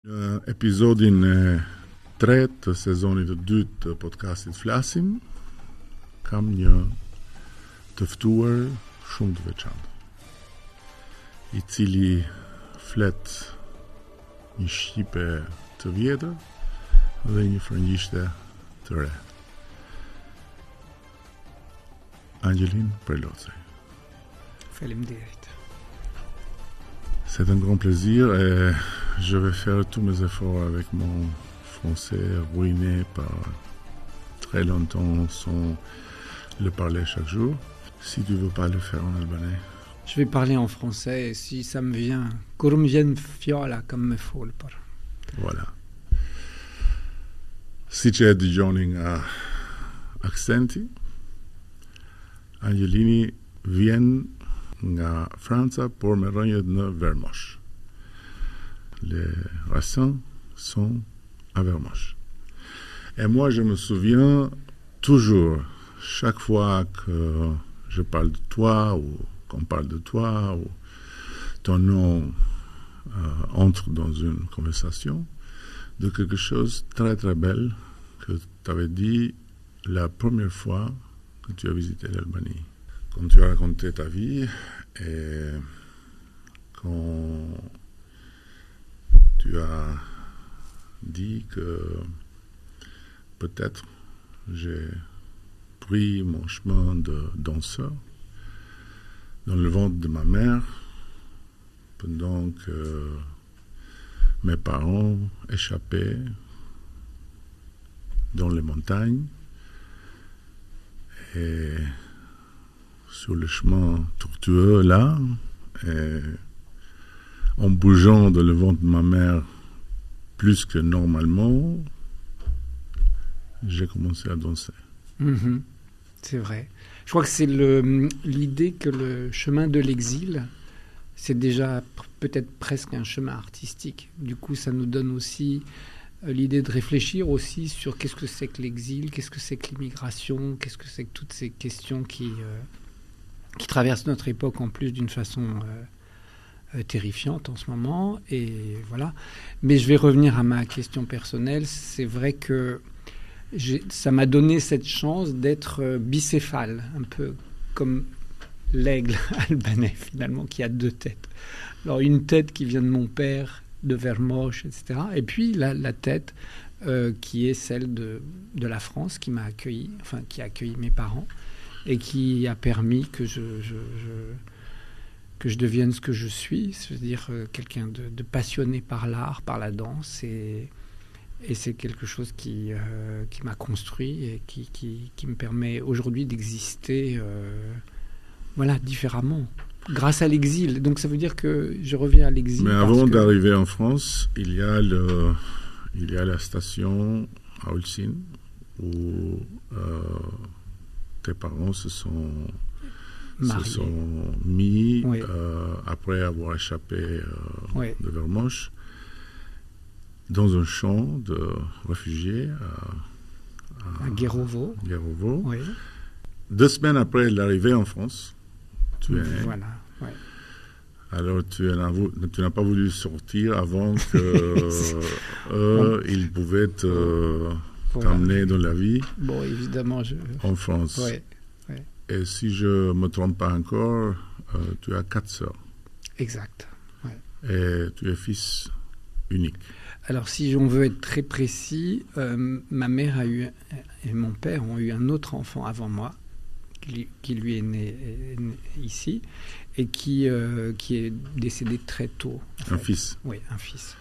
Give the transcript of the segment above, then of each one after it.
Episod in tredje sezon të dytë të podcastit Flasim, kam një të ftuar shumë të veçantë, i cili flet një shqipe të vjetër dhe një frëngjishte të re. Angelin Perlocaj. Faleminderit. C'est un grand plaisir et je vais faire tous mes efforts avec mon français ruiné par très longtemps sans le parler chaque jour. Si tu veux pas le faire en albanais. Je vais parler en français et si ça me vient, kur më vjen fjala kam me fol për. Voilà. Si që e dëgjoni nga aksenti, Angelini vjen nga Franca, por me rënjët në Vermosh. Les racines sont à Vermosh. Et moi, je me souviens toujours, chaque fois que je parle de toi, ou qu'on parle de toi, ou ton nom entre dans une conversation, de quelque chose de très très belle que tu avais dit la première fois que tu as visité l'Albanie. Quand tu as raconté ta vie et quand tu as dit que peut-être j'ai pris mon chemin de danseur dans le ventre de ma mère pendant que mes parents échappaient dans les montagnes et sur le chemin tortueux là, et en bougeant dans le ventre de ma mère plus que normalement, j'ai commencé à danser. Mm-hmm. C'est vrai. Je crois que c'est l'idée que le chemin de l'exil, c'est déjà peut-être presque un chemin artistique. Du coup, ça nous donne aussi l'idée de réfléchir aussi sur qu'est-ce que c'est que l'exil, qu'est-ce que c'est que l'immigration, qu'est-ce que c'est que toutes ces questions qui traversent notre époque en plus d'une façon terrifiante en ce moment. Et voilà. Mais je vais revenir à ma question personnelle. C'est vrai que ça m'a donné cette chance d'être bicéphale, un peu comme l'aigle albanais finalement, qui a deux têtes. Alors une tête qui vient de mon père, de Vermosh, etc. Et puis la tête qui est celle de la France, qui m'a accueilli, enfin qui a accueilli mes parents et qui a permis que je devienne ce que je suis, c'est-à-dire quelqu'un de passionné par l'art, par la danse, et c'est quelque chose qui m'a construit et qui me permet aujourd'hui d'exister différemment, grâce à l'exil. Donc ça veut dire que je reviens à l'exil. Mais avant d'arriver en France, il y a la station à Ulcine où tes parents se sont mis oui. Après avoir échappé de Vermosh dans un champ de réfugiés à Guérovo. Oui. 2 semaines après l'arrivée en France, tu es né. Voilà. Ouais. Alors tu n'as pas voulu sortir avant que ils pouvaient t'amener dans la vie. Bon, évidemment, en France. Ouais. Et si je ne me trompe pas encore, tu as 4 sœurs. Exact. Ouais. Et tu es fils unique. Alors, si on veut être très précis, ma mère et mon père ont eu un autre enfant avant moi, qui lui est né ici, et qui est décédé très tôt. Un fils. Oui, un fils.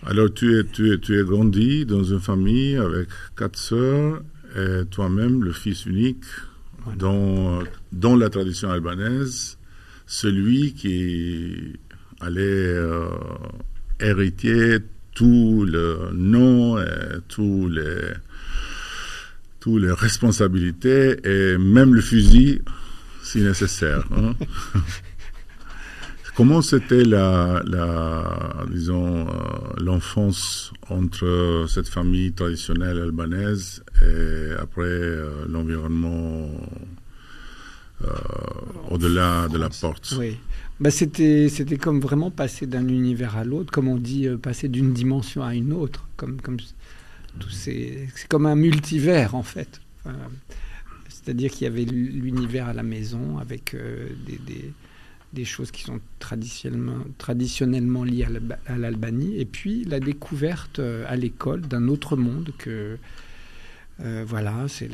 Alors, tu es grandi dans une famille avec 4 sœurs, et toi-même, le fils unique, voilà. Dans la tradition albanaise, celui qui allait hériter tout le nom et toutes les responsabilités et même le fusil si nécessaire. Hein? Comment c'était l'enfance entre cette famille traditionnelle albanaise et après l'environnement au-delà de la porte. Oui. Bah, c'était comme vraiment passer d'un univers à l'autre, comme on dit, passer d'une dimension à une autre. C'est comme un multivers, en fait. C'est-à-dire qu'il y avait l'univers à la maison, avec des choses qui sont traditionnellement liées à l'Albanie, et puis la découverte à l'école d'un autre monde que... voilà, c'est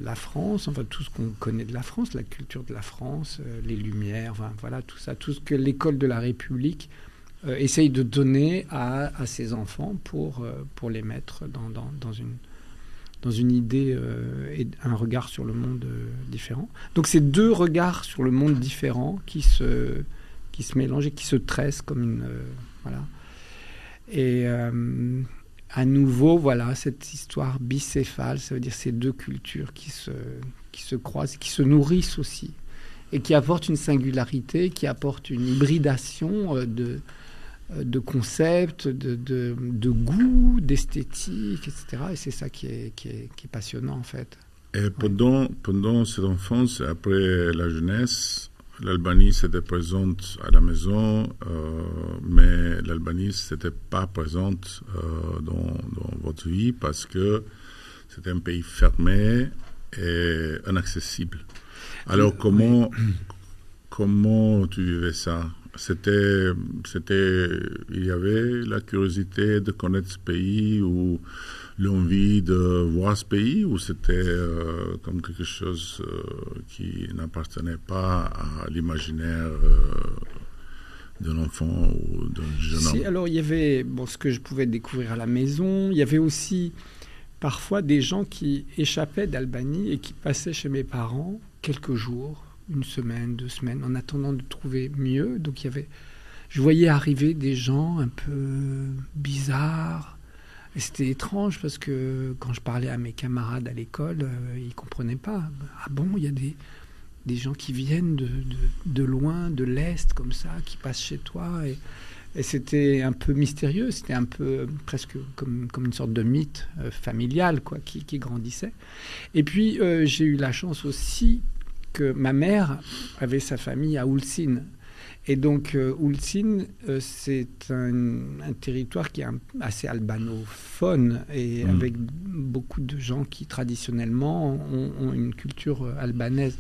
la France, enfin tout ce qu'on connaît de la France, la culture de la France, les Lumières, enfin, voilà, tout ça, tout ce que l'école de la République essaye de donner à ses enfants pour les mettre dans une idée et un regard sur le monde différent. Donc c'est deux regards sur le monde différents qui se mélangent et qui se tressent comme une... voilà. Et... à nouveau, voilà, cette histoire bicéphale, ça veut dire ces deux cultures qui se croisent, qui se nourrissent aussi, et qui apportent une singularité, qui apportent une hybridation de concepts, de goûts, d'esthétique, etc. Et c'est ça qui est passionnant, en fait. Et pendant cette enfance, après la jeunesse, l'Albanie s'était présente à la maison, mais l'Albanie s'était pas présente dans votre vie parce que c'était un pays fermé et inaccessible. Alors comment tu vivais ça? Il y avait la curiosité de connaître ce pays ou l'envie de voir ce pays, ou c'était comme quelque chose qui n'appartenait pas à l'imaginaire d'un enfant ou d'un jeune homme? Alors il y avait ce que je pouvais découvrir à la maison. Il y avait aussi parfois des gens qui échappaient d'Albanie et qui passaient chez mes parents quelques jours, une semaine, 2 semaines, en attendant de trouver mieux. Donc je voyais arriver des gens un peu bizarres. Et c'était étrange parce que quand je parlais à mes camarades à l'école, ils ne comprenaient pas. Ah bon, il y a des gens qui viennent de loin, de l'Est, comme ça, qui passent chez toi. Et c'était un peu mystérieux, c'était un peu presque comme une sorte de mythe familial, quoi, qui grandissait. Et puis, j'ai eu la chance aussi que ma mère avait sa famille à Ulcin. Et donc, Ulcin, c'est un territoire qui est assez albanophone et avec beaucoup de gens qui, traditionnellement, ont une culture albanaise.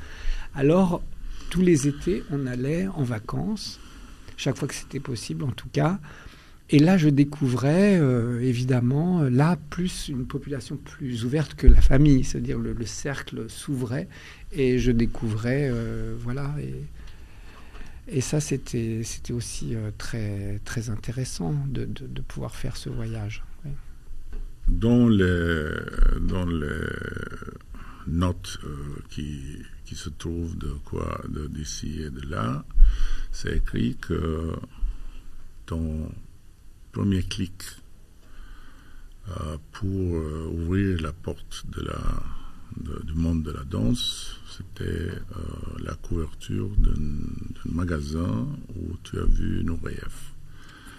Alors, tous les étés, on allait en vacances, chaque fois que c'était possible, en tout cas. Et là, je découvrais, évidemment, plus une population plus ouverte que la famille. C'est-à-dire, le cercle s'ouvrait et je découvrais, voilà... Et ça, c'était aussi très, très intéressant de pouvoir faire ce voyage. Oui. Dans les notes qui se trouvent d'ici et de là, c'est écrit que ton premier clic pour ouvrir la porte du monde de la danse, c'était la couverture d'un magasin où tu as vu Nureyev.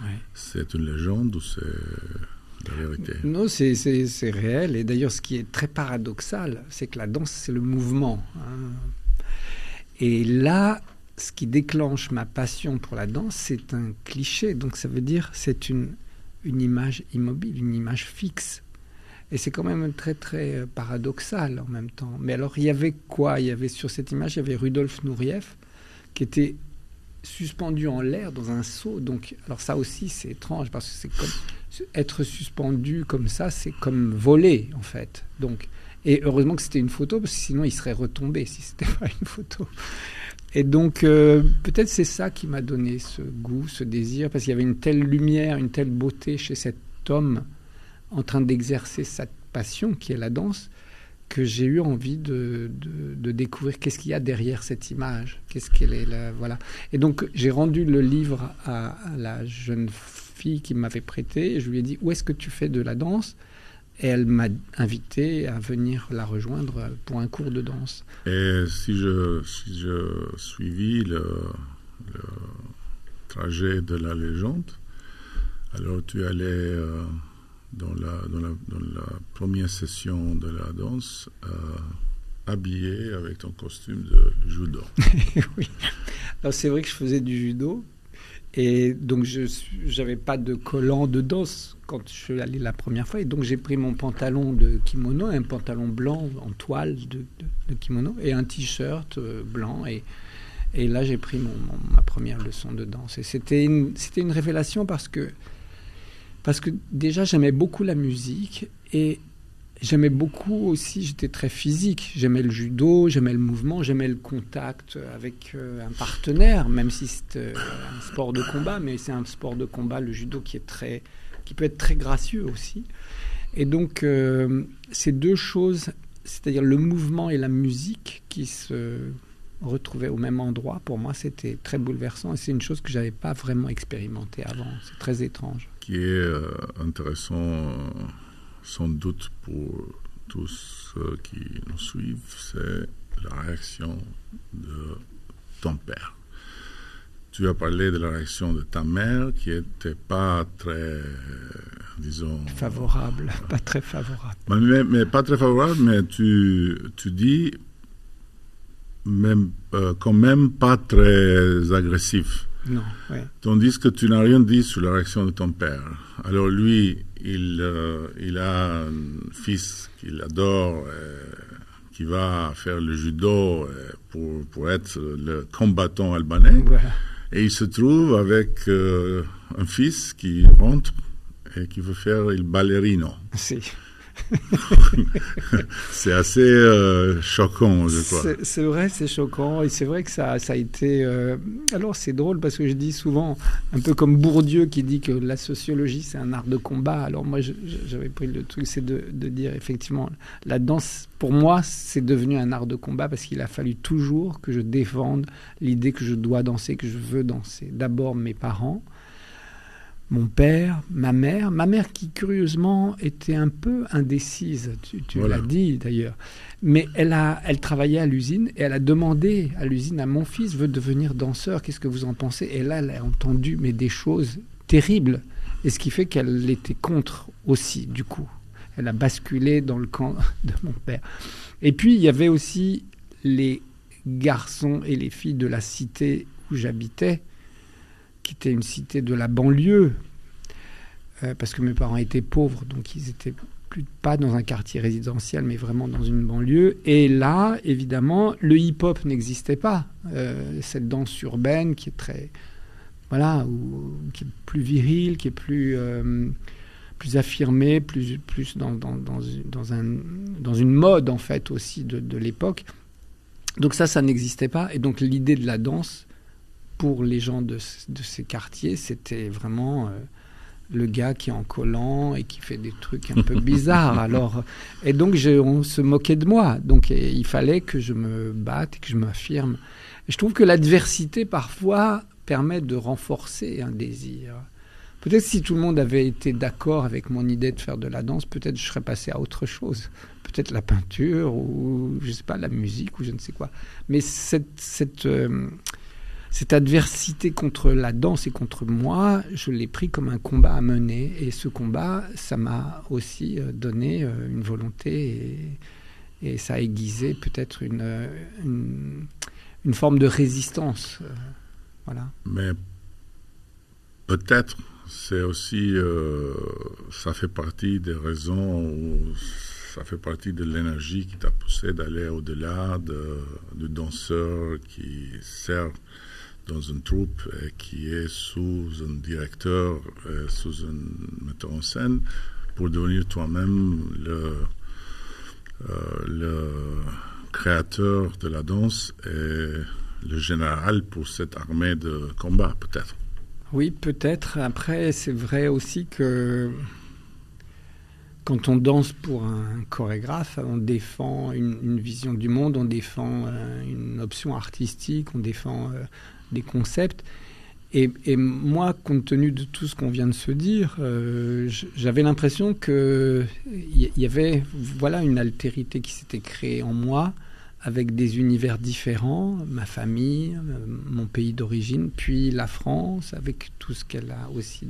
Ouais. C'est une légende ou c'est la vérité? Non, c'est réel. Et d'ailleurs, ce qui est très paradoxal, c'est que la danse, c'est le mouvement. Hein. Et là, ce qui déclenche ma passion pour la danse, c'est un cliché. Donc ça veut dire c'est une image immobile, une image fixe. Et c'est quand même très, très paradoxal en même temps. Mais alors, il y avait quoi? Il y avait sur cette image, il y avait Rudolf Nureyev qui était suspendu en l'air dans un seau. Donc, alors ça aussi, c'est étrange parce que c'est comme être suspendu comme ça, c'est comme voler en fait. Donc, et heureusement que c'était une photo parce que sinon, il serait retombé si c'était pas une photo. Et donc, peut-être c'est ça qui m'a donné ce goût, ce désir, parce qu'il y avait une telle lumière, une telle beauté chez cet homme en train d'exercer sa passion qui est la danse, que j'ai eu envie de découvrir qu'est-ce qu'il y a derrière cette image, qu'est-ce qu'elle est là, voilà. Et donc j'ai rendu le livre à la jeune fille qui m'avait prêté et je lui ai dit où est-ce que tu fais de la danse, et elle m'a invité à venir la rejoindre pour un cours de danse. Et si je suivis le trajet de la légende, alors tu allais dans la première session de la danse habillé avec ton costume de judo. Oui. Alors c'est vrai que je faisais du judo. Et donc, je n'avais pas de collant de danse quand je suis allé la première fois. Et donc, j'ai pris mon pantalon de kimono, un pantalon blanc en toile de kimono, et un t-shirt blanc. Et là, j'ai pris ma première leçon de danse. Et c'était une révélation parce que déjà, j'aimais beaucoup la musique. Et j'aimais beaucoup aussi, j'étais très physique. J'aimais le judo, j'aimais le mouvement, j'aimais le contact avec un partenaire, même si c'est un sport de combat, mais c'est un sport de combat, le judo, qui peut être très gracieux aussi. Et donc, ces deux choses, c'est-à-dire le mouvement et la musique qui se retrouvaient au même endroit, pour moi, c'était très bouleversant. Et c'est une chose que je n'avais pas vraiment expérimentée avant. C'est très étrange. Qui est intéressant... sans doute pour tous ceux qui nous suivent, c'est la réaction de ton père. Tu as parlé de la réaction de ta mère qui n'était pas très, disons... favorable, pas très favorable. Mais pas très favorable, mais tu dis même, quand même pas très agressif. Non, ouais. Tandis que tu n'as rien dit sur la réaction de ton père. Alors lui, il a un fils qu'il adore, qui va faire le judo pour être le combattant albanais. Voilà. Et il se trouve avec un fils qui rentre et qui veut faire le ballerino. C'est assez choquant, je crois. C'est vrai, c'est choquant. Et c'est vrai que ça a été... Alors, c'est drôle parce que je dis souvent, un peu comme Bourdieu qui dit que la sociologie, c'est un art de combat. Alors moi, j'avais pris le truc, c'est de dire effectivement, la danse, pour moi, c'est devenu un art de combat parce qu'il a fallu toujours que je défende l'idée que je dois danser, que je veux danser. D'abord, mes parents, mon père, ma mère qui curieusement était un peu indécise, tu voilà. l'as dit d'ailleurs, mais elle travaillait à l'usine et elle a demandé à l'usine, à mon fils veut devenir danseur, qu'est-ce que vous en pensez? Et là, elle a entendu des choses terribles, et ce qui fait qu'elle était contre aussi, du coup. Elle a basculé dans le camp de mon père. Et puis, il y avait aussi les garçons et les filles de la cité où j'habitais, qui était une cité de la banlieue, parce que mes parents étaient pauvres, donc ils étaient pas dans un quartier résidentiel, mais vraiment dans une banlieue. Et là, évidemment, le hip-hop n'existait pas. Cette danse urbaine qui est très... Voilà, qui est plus virile, qui est plus affirmée, plus dans une mode, en fait, aussi de l'époque. Donc ça n'existait pas. Et donc l'idée de la danse, pour les gens de ces quartiers, c'était vraiment le gars qui est en collant et qui fait des trucs un peu bizarres. Alors, et donc, on se moquait de moi. Donc, il fallait que je me batte et que je m'affirme. Et je trouve que l'adversité, parfois, permet de renforcer un désir. Peut-être si tout le monde avait été d'accord avec mon idée de faire de la danse, peut-être je serais passé à autre chose. Peut-être la peinture ou, je ne sais pas, la musique ou je ne sais quoi. Mais cette adversité contre la danse et contre moi, je l'ai pris comme un combat à mener. Et ce combat, ça m'a aussi donné une volonté et ça a aiguisé peut-être une forme de résistance. Voilà. Mais peut-être c'est aussi, ça fait partie des raisons où ça fait partie de l'énergie qui t'a poussé d'aller au-delà du danseur qui sert dans une troupe et qui est sous un directeur, sous un metteur en scène, pour devenir toi-même le créateur de la danse et le général pour cette armée de combat, peut-être. Oui, peut-être. Après, c'est vrai aussi que quand on danse pour un chorégraphe, on défend une vision du monde, on défend une option artistique, on défend des concepts. Et moi, compte tenu de tout ce qu'on vient de se dire, j'avais l'impression qu'il y avait une altérité qui s'était créée en moi, avec des univers différents, ma famille, mon pays d'origine, puis la France, avec tout ce qu'elle a aussi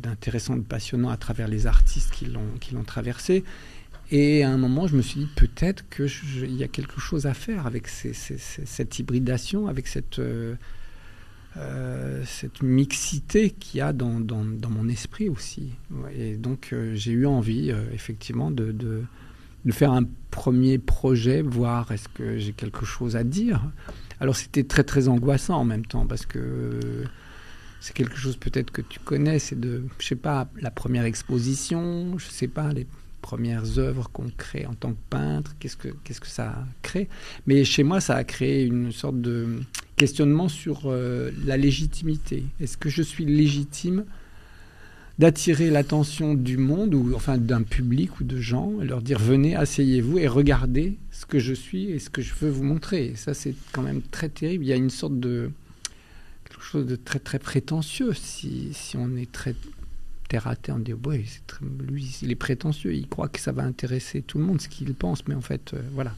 d'intéressant, de passionnant à travers les artistes qui l'ont traversé. Et à un moment, je me suis dit peut-être qu'il y a quelque chose à faire avec cette hybridation, avec cette mixité qu'il y a dans mon esprit aussi. Et donc, j'ai eu envie, effectivement, de faire un premier projet, voir est-ce que j'ai quelque chose à dire. Alors, c'était très, très angoissant en même temps, parce que c'est quelque chose peut-être que tu connais, c'est je sais pas, la première exposition, je sais pas, les premières œuvres qu'on crée en tant que peintre, qu'est-ce que ça crée. Mais chez moi, ça a créé une sorte de questionnement sur la légitimité. Est-ce que je suis légitime d'attirer l'attention du monde, ou enfin d'un public ou de gens, et leur dire venez, asseyez-vous et regardez ce que je suis et ce que je veux vous montrer. Et ça, c'est quand même très terrible. Il y a une sorte de quelque chose de très très prétentieux si on est très terre à terre. On dit oui, lui il est prétentieux, il croit que ça va intéresser tout le monde ce qu'il pense, mais en fait voilà.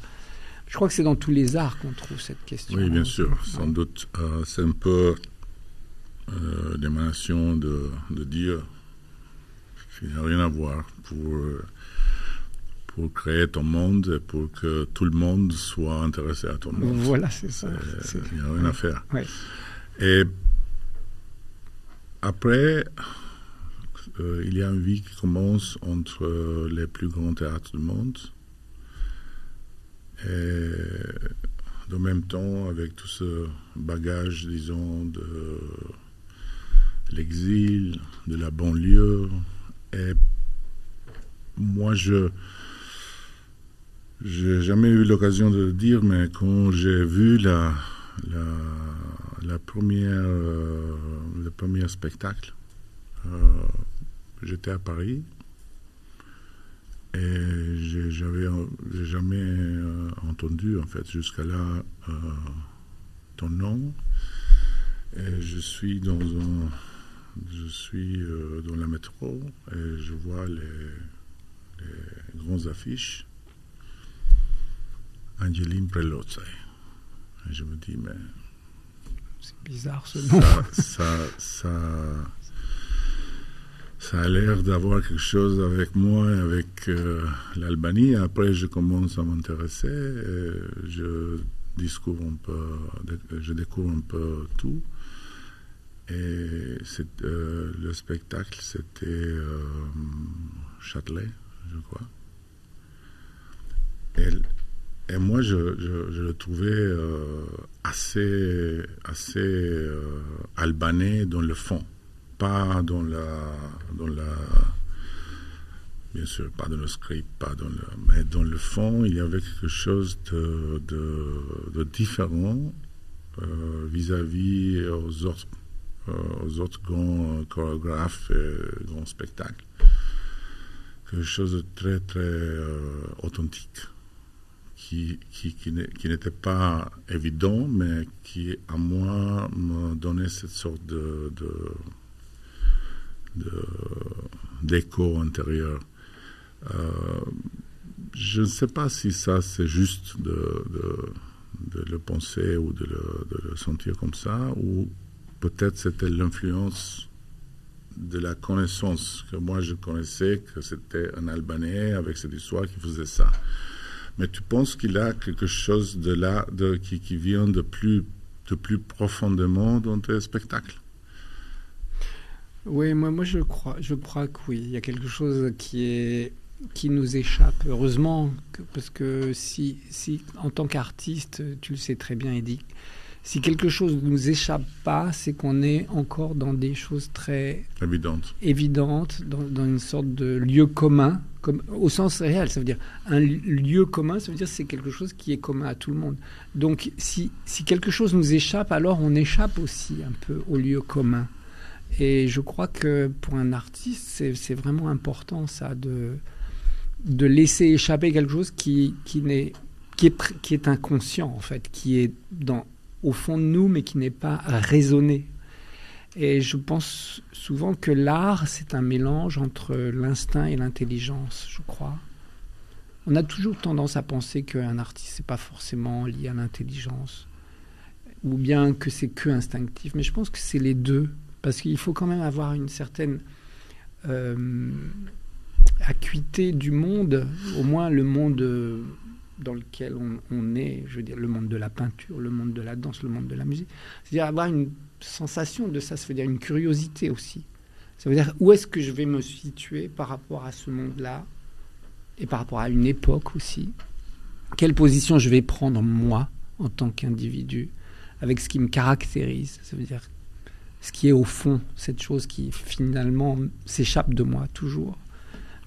Je crois que c'est dans tous les arts qu'on trouve cette question. Oui, bien sûr, sans doute. C'est un peu l'émanation de Dieu. Il n'y a rien à voir pour créer ton monde et pour que tout le monde soit intéressé à ton monde. Voilà, c'est ça. Il n'y a rien à faire. Ouais. Et après, il y a une vie qui commence entre les plus grands théâtres du monde. Et en même temps, avec tout ce bagage, disons, de l'exil, de la banlieue. Et moi, je n'ai jamais eu l'occasion de le dire, mais quand j'ai vu le premier spectacle, j'étais à Paris et j'ai jamais entendu, en fait, jusqu'à là, ton nom. Et je suis dans la métro et je vois les grandes affiches. Angeline Prelozzi. Et je me dis, mais... C'est bizarre ce nom. Ça a l'air d'avoir quelque chose avec moi et avec l'Albanie. Après, je commence à m'intéresser. Et je découvre un peu tout. Et le spectacle, c'était Châtelet, je crois. Et moi, je le trouvais assez albanais dans le fond, pas dans la bien sûr, pas dans le script, mais dans le fond, il y avait quelque chose de différent vis-à-vis aux autres grands chorégraphes et grands spectacles. Quelque chose de très, très authentique, qui n'était pas évident, mais qui, à moi, me donnait cette sorte d'écho intérieur. Je ne sais pas si ça, c'est juste de le penser ou de le sentir comme ça, ou peut-être c'était l'influence de la connaissance, que moi je connaissais que c'était un Albanais avec cette histoire qui faisait ça. Mais tu penses qu'il y a quelque chose de là qui vient de plus profondément dans tes spectacles? Oui, moi je crois que oui. Il y a quelque chose qui nous échappe. Heureusement, parce que si en tant qu'artiste, tu le sais très bien, Eddy, si quelque chose ne nous échappe pas, c'est qu'on est encore dans des choses très évidentes dans une sorte de lieu commun, au sens réel. Ça veut dire un lieu commun, ça veut dire que c'est quelque chose qui est commun à tout le monde. Donc si quelque chose nous échappe, alors on échappe aussi un peu au lieu commun. Et je crois que pour un artiste, c'est vraiment important ça, de laisser échapper quelque chose qui est inconscient, en fait, qui est au fond de nous, mais qui n'est pas raisonné. Et je pense souvent que l'art, c'est un mélange entre l'instinct et l'intelligence, je crois. On a toujours tendance à penser qu'un artiste, c'est pas forcément lié à l'intelligence, ou bien que c'est que instinctif. Mais je pense que c'est les deux, parce qu'il faut quand même avoir une certaine acuité du monde, au moins le monde dans lequel on est, je veux dire le monde de la peinture, le monde de la danse, le monde de la musique. C'est-à-dire avoir une sensation de ça, ça veut dire une curiosité aussi. Ça veut dire où est-ce que je vais me situer par rapport à ce monde-là et par rapport à une époque aussi. Quelle position je vais prendre moi en tant qu'individu avec ce qui me caractérise. Ça veut dire ce qui est au fond, cette chose qui finalement s'échappe de moi toujours.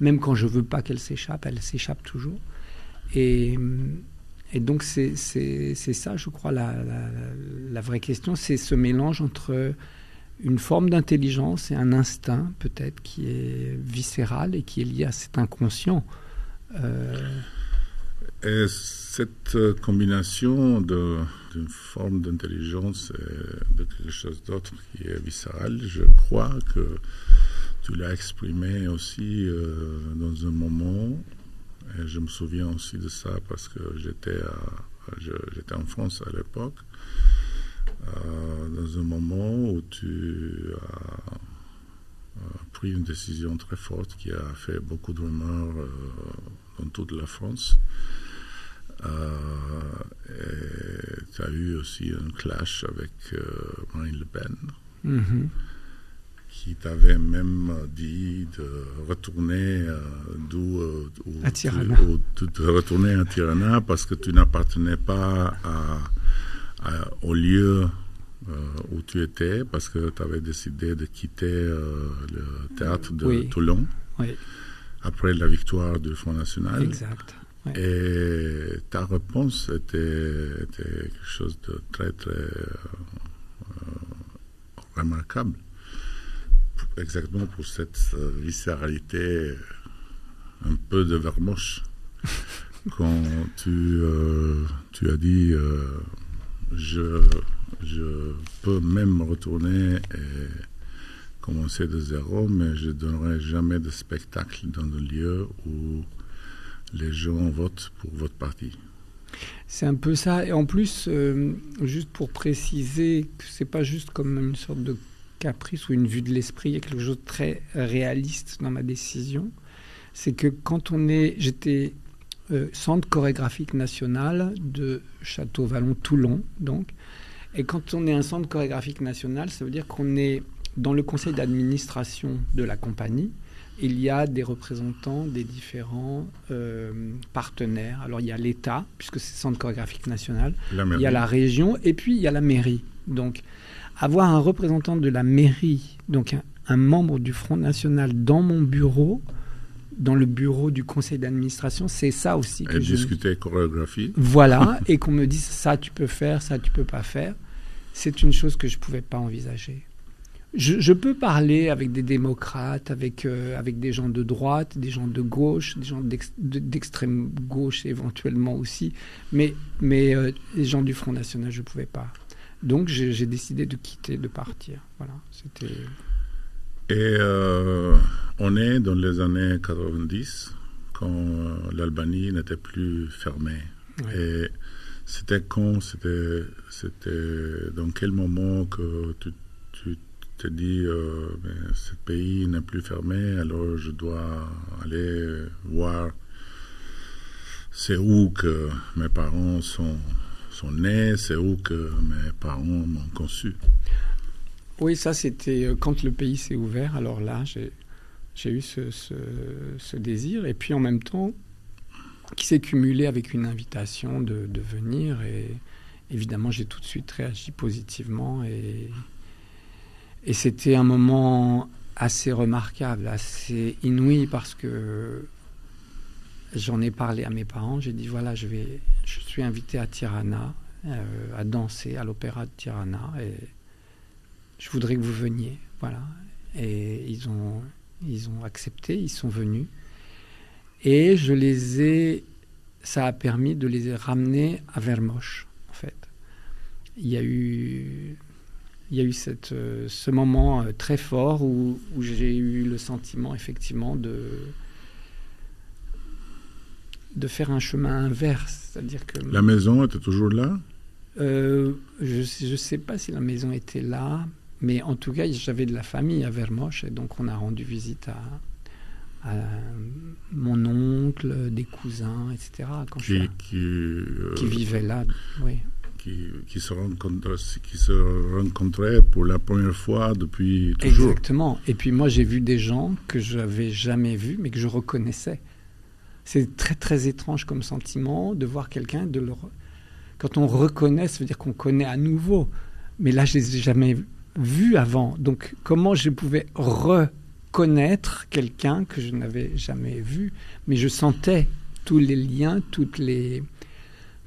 Même quand je veux pas qu'elle s'échappe, elle s'échappe toujours. Et donc c'est ça, je crois, la vraie question, c'est ce mélange entre une forme d'intelligence et un instinct peut-être qui est viscéral et qui est lié à cet inconscient. Et cette combinaison d'une forme d'intelligence et de quelque chose d'autre qui est viscéral, je crois que tu l'as exprimé aussi dans un moment, et je me souviens aussi de ça parce que j'étais en France à l'époque, dans un moment où tu as pris une décision très forte qui a fait beaucoup de rumeurs dans toute la France. Et tu as eu aussi un clash avec Marine Le Pen, qui t'avait même dit de retourner à Tirana. De retourner à Tirana parce que tu n'appartenais pas au lieu où tu étais, parce que tu avais décidé de quitter le théâtre de Toulon après la victoire du Front National. Exact. Ouais. Et ta réponse était quelque chose de très, très remarquable. Exactement pour cette viscéralité un peu de vermoche. Quand tu as dit je peux même retourner et commencer de zéro, mais je ne donnerai jamais de spectacle dans un lieu où les gens votent pour votre parti. C'est un peu ça. Et en plus, juste pour préciser que ce n'est pas juste comme une sorte de caprice ou une vue de l'esprit, il y a quelque chose de très réaliste dans ma décision. C'est que quand j'étais centre chorégraphique national de Château-Vallon-Toulon, donc. Et quand on est un centre chorégraphique national, ça veut dire qu'on est dans le conseil d'administration de la compagnie. Il y a des représentants des différents partenaires. Alors, il y a l'État, puisque c'est Centre chorégraphique national. Il y a la région, et puis il y a la mairie. Donc, avoir un représentant de la mairie, donc un membre du Front National dans mon bureau, dans le bureau du conseil d'administration, c'est ça aussi que je... discuter chorégraphie. Voilà, et qu'on me dise ça tu peux faire, ça tu peux pas faire. C'est une chose que je pouvais pas envisager. Je peux parler avec des démocrates, avec des gens de droite, des gens de gauche, des gens d'extrême gauche éventuellement aussi, mais les gens du Front National, je ne pouvais pas. Donc j'ai décidé de quitter, de partir. Voilà, c'était... Et on est dans les années 90, quand l'Albanie n'était plus fermée. Ouais. Et c'était quand, c'était dans quel moment que tu te dis ce pays n'est plus fermé, alors je dois aller voir c'est où que mes parents sont nés, c'est où que mes parents m'ont conçu. Oui, ça c'était quand le pays s'est ouvert, alors là j'ai eu ce désir, et puis en même temps qui s'est cumulé avec une invitation de venir, et évidemment j'ai tout de suite réagi positivement, et c'était un moment assez remarquable, assez inouï, parce que j'en ai parlé à mes parents. J'ai dit, voilà, je suis invité à Tirana, à danser à l'opéra de Tirana, et je voudrais que vous veniez. Voilà. Et ils ont accepté, ils sont venus. Et ça a permis de les ramener à Vermoš, en fait. Il y a eu ce moment très fort où j'ai eu le sentiment effectivement de faire un chemin inverse, c'est-à-dire que la maison était toujours là. Je sais pas si la maison était là, mais en tout cas j'avais de la famille à Vermoš, et donc on a rendu visite mon oncle, des cousins, etc. Quand qui vivaient là, oui. Qui se rencontraient pour la première fois depuis toujours. Exactement. Et puis moi, j'ai vu des gens que je n'avais jamais vus, mais que je reconnaissais. C'est très, très étrange comme sentiment de voir quelqu'un, quand on reconnaît, ça veut dire qu'on connaît à nouveau. Mais là, je ne les ai jamais vus avant. Donc, comment je pouvais reconnaître quelqu'un que je n'avais jamais vu? Mais je sentais tous les liens,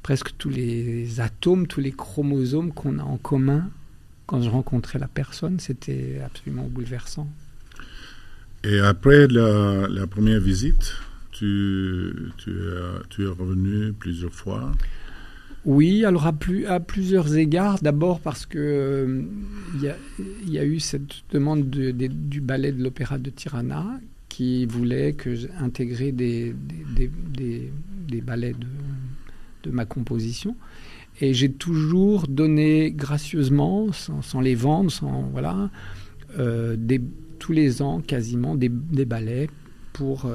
presque tous les atomes, tous les chromosomes qu'on a en commun. Quand je rencontrais la personne, c'était absolument bouleversant. Et après la première visite, tu es revenu plusieurs fois? Oui, alors à plusieurs égards. D'abord parce que y a eu cette demande du ballet de l'Opéra de Tirana qui voulait que j'intégrais des ballets de ma composition. Et j'ai toujours donné gracieusement, sans les vendre, tous les ans quasiment des ballets pour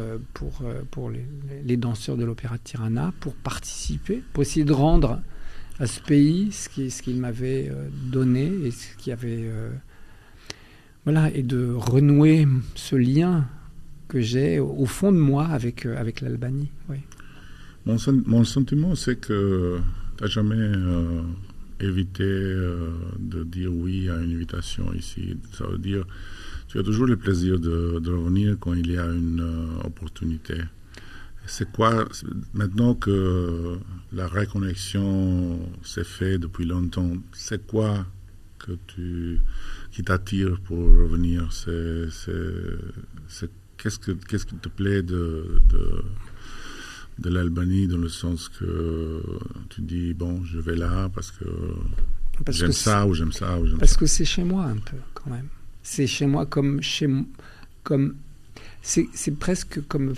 les danseurs de l'Opéra de Tirana, pour participer, pour essayer de rendre à ce pays ce qu'il m'avait donné et ce qu'il avait... et de renouer ce lien que j'ai au fond de moi avec l'Albanie. Oui. Mon sentiment, c'est que tu n'as jamais évité de dire oui à une invitation ici. Ça veut dire tu as toujours le plaisir de revenir quand il y a une opportunité. C'est quoi, maintenant que la reconnexion s'est faite depuis longtemps, c'est quoi qui t'attire pour revenir? Qu'est-ce qui te plaît de l'Albanie, dans le sens que tu dis, bon, je vais là parce que j'aime ça ou j'aime ça ou j'aime ça? Parce que c'est chez moi un peu, quand même. C'est chez moi c'est presque comme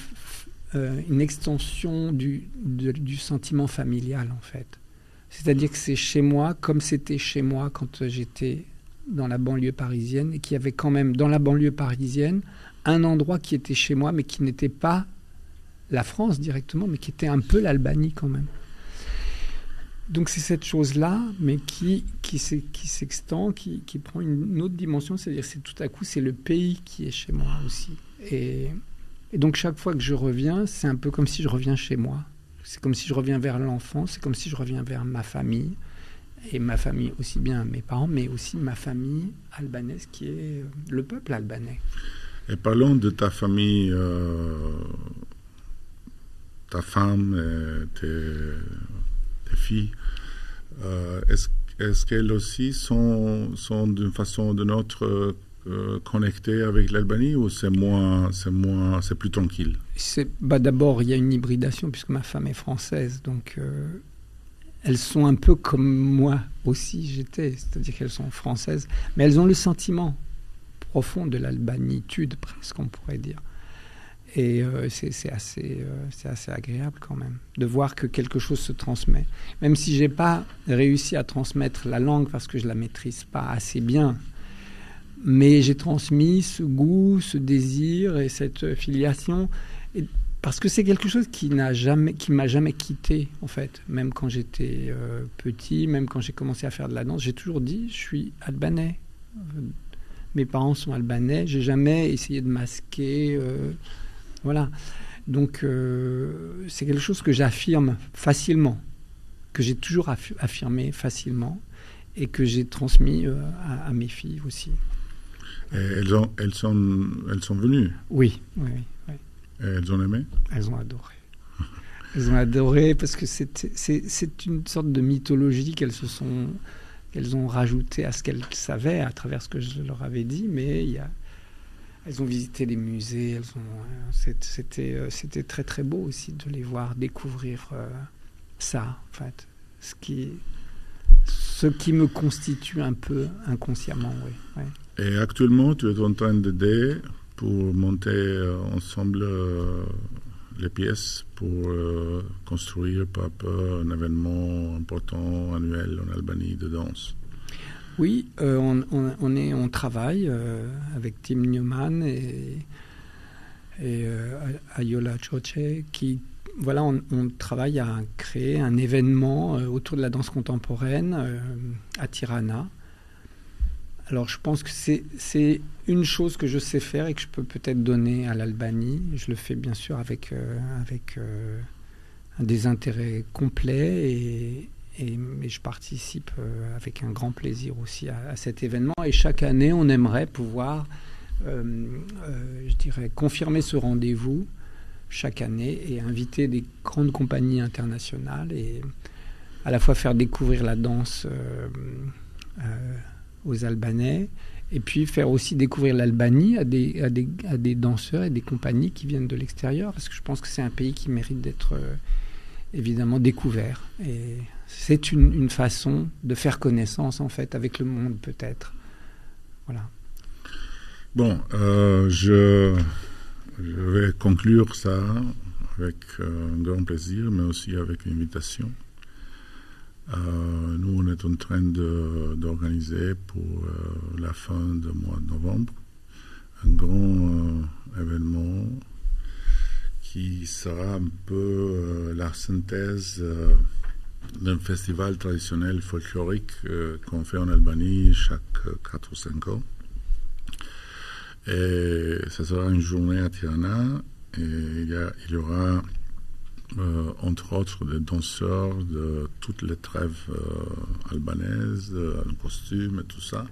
une extension du sentiment familial, en fait. C'est-à-dire que c'est chez moi comme c'était chez moi quand j'étais dans la banlieue parisienne, et qu'il y avait quand même dans la banlieue parisienne un endroit qui était chez moi, mais qui n'était pas la France directement, mais qui était un peu l'Albanie quand même. Donc c'est cette chose-là, mais qui s'extend, qui prend une autre dimension, c'est-à-dire tout à coup c'est le pays qui est chez moi aussi. Et donc chaque fois que je reviens, c'est un peu comme si je reviens chez moi. C'est comme si je reviens vers l'enfant, c'est comme si je reviens vers ma famille, et ma famille aussi bien mes parents, mais aussi ma famille albanaise qui est le peuple albanais. Et parlons de ta famille, ta femme, tes filles. Est-ce qu'elles aussi sont d'une façon ou d'une autre connectées avec l'Albanie, ou c'est plus tranquille? D'abord, il y a une hybridation puisque ma femme est française, donc elles sont un peu comme moi aussi j'étais, c'est-à-dire qu'elles sont françaises, mais elles ont le sentiment profond de l'albanitude, presque on pourrait dire. Et c'est assez agréable quand même de voir que quelque chose se transmet. Même si je n'ai pas réussi à transmettre la langue parce que je ne la maîtrise pas assez bien, mais j'ai transmis ce goût, ce désir et cette filiation, parce que c'est quelque chose qui m'a jamais quitté en fait. Même quand j'étais petit, même quand j'ai commencé à faire de la danse, j'ai toujours dit je suis albanais. Mes parents sont albanais, j'ai jamais essayé de masquer... Voilà, donc c'est quelque chose que j'affirme facilement, que j'ai toujours affirmé facilement et que j'ai transmis à mes filles aussi. Et elles sont venues? Oui. Et elles ont aimé? Elles ont adoré. Elles ont adoré parce que c'est une sorte de mythologie qu'elles ont rajouté à ce qu'elles savaient à travers ce que je leur avais dit, mais elles ont visité des musées, c'était très très beau aussi de les voir découvrir ça, en fait. Ce qui me constitue un peu inconsciemment, oui. Et actuellement, tu es en train d'aider pour monter ensemble les pièces pour construire peu à peu un événement important annuel en Albanie de danse. Oui, on travaille avec Tim Newman et et Ayola Choche, qui, voilà, on travaille à créer un événement autour de la danse contemporaine à Tirana. Alors, je pense que c'est une chose que je sais faire et que je peux peut-être donner à l'Albanie. Je le fais bien sûr avec un désintérêt complet et je participe avec un grand plaisir aussi à cet événement. Et chaque année, on aimerait pouvoir, je dirais, confirmer ce rendez-vous chaque année et inviter des grandes compagnies internationales et à la fois faire découvrir la danse aux Albanais et puis faire aussi découvrir l'Albanie à des danseurs et des compagnies qui viennent de l'extérieur, parce que je pense que c'est un pays qui mérite d'être évidemment découvert. Et c'est une façon de faire connaissance en fait avec le monde peut-être. Voilà. Bon, je vais conclure ça avec un grand plaisir, mais aussi avec une invitation. Nous, on est en train d'organiser pour la fin du mois de novembre un grand événement qui sera un peu la synthèse d'un festival traditionnel folklorique qu'on fait en Albanie chaque 4 ou 5 ans. Et ça sera une journée à Tirana et il y aura entre autres des danseurs de toutes les tribes albanaises, en costume et tout ça.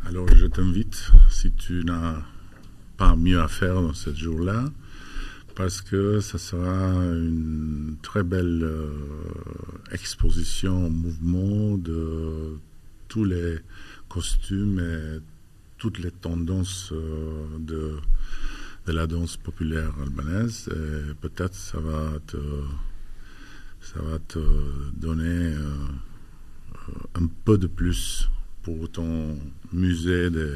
Alors je t'invite, si tu n'as pas mieux à faire dans ce jour-là, parce que ça sera une très belle exposition en mouvement de tous les costumes et toutes les tendances de la danse populaire albanaise. Et peut-être ça va te donner un peu de plus pour ton musée des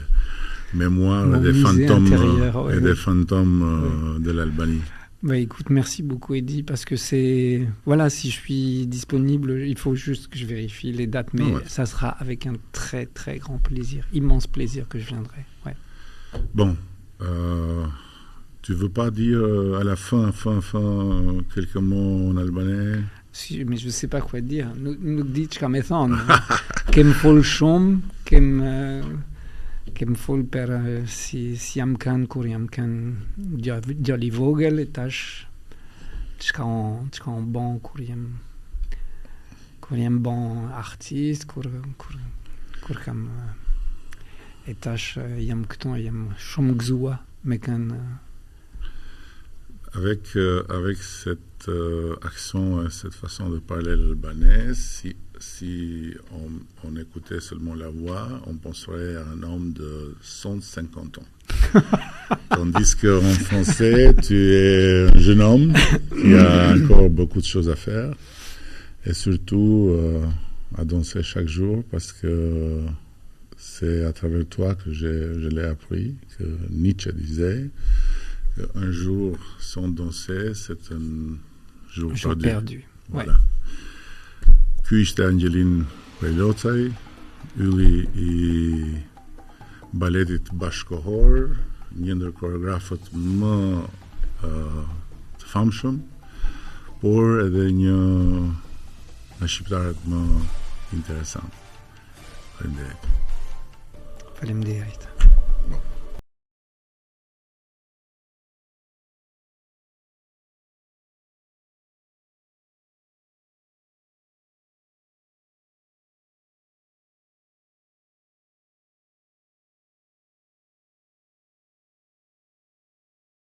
mémoires et des fantômes, des fantômes de l'Albanie. Bah écoute, merci beaucoup Eddy, parce que c'est... Voilà, si je suis disponible, il faut juste que je vérifie les dates, mais ça sera avec un très très grand plaisir, immense plaisir que je viendrai. Ouais. Bon, tu veux pas dire à la fin quelques mots en albanais? Si, mais je ne sais pas quoi dire. Nuk di çka me thonë. Kem fol shumë, kem fol per si jam kanë kur jam kanë djali vogël e tash çka on bon kur jam bon artiste, kur kam e tash jam këtu, jam shumë gëzuar me kanë. Avec cette accent, cette façon de parler l'albanais, si on écoutait seulement la voix, on penserait à un homme de 150 ans. Tandis qu'en français, tu es un jeune homme qui a encore beaucoup de choses à faire et surtout à danser chaque jour, parce que c'est à travers toi que je l'ai appris, que Nietzsche disait un jour sans danser, c'est un jour perdu. Voilà. Ky ishte Angelin Velocaj, ylli I baletit bashkohor, një ndër koreografët më të famshëm, por edhe një nga shqiptarët më interesant. Faleminderit. Faleminderit. Bon.